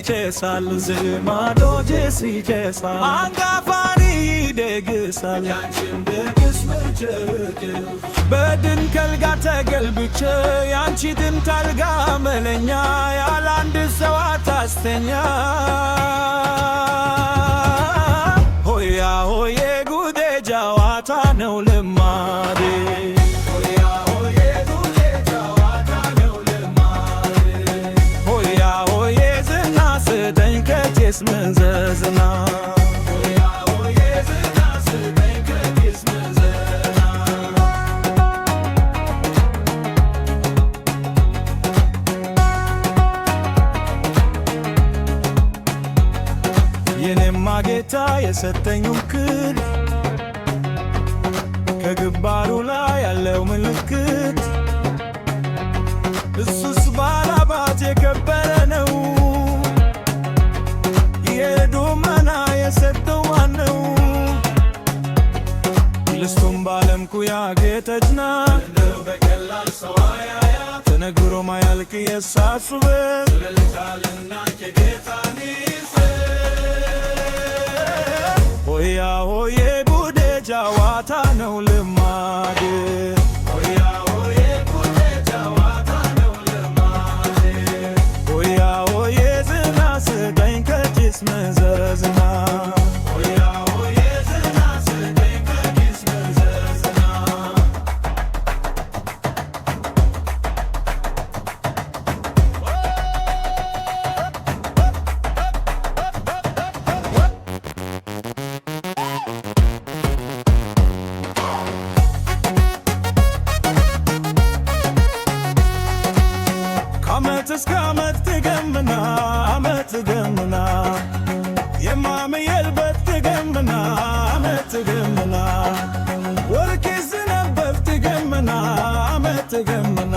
ይጨሳል ዝማዶ ጭስ ይጨሳል አንጋፋሪ ይደግሳል ያንቺን ደግስ መቸርቅ በድንቅ አልጋ ተገልብጬ ያንቺ ድንቅ አልጋ መለኛ ያለ አንድ ሰው አታስተኛ ሆያ ሆዬ ጉዴ ጨዋታ ነው ልማዴ መዘዝና የኔማ ጌታ የሰጠኝ ውክል ከግንባሩ ላይ ያለው ምልክት እሱስ ባላባት የከበረ ነው የዶመና የሰጠው ማነው ልስቱም ባለምኩ ያጌጠች ናት በቀላል ሰው አያያ ተነግሮ ማያልቅ የእሳት ውበት ስለልታልና ከጌታኒስ ሆያ ሆዬ ጉዴ ጨዋታ ነው ልማዴ መዘዝና ሆያ ሆዬ ዝና ስጠኝ ከኪስ መዘዝና ከዓመት እስከ ዓመት ትገምና ዓመት ትገምና የማመየልበት ትገምና ዓመት ትገምና ወርቅ ዝነበብ ትገምና ዓመት ትገምና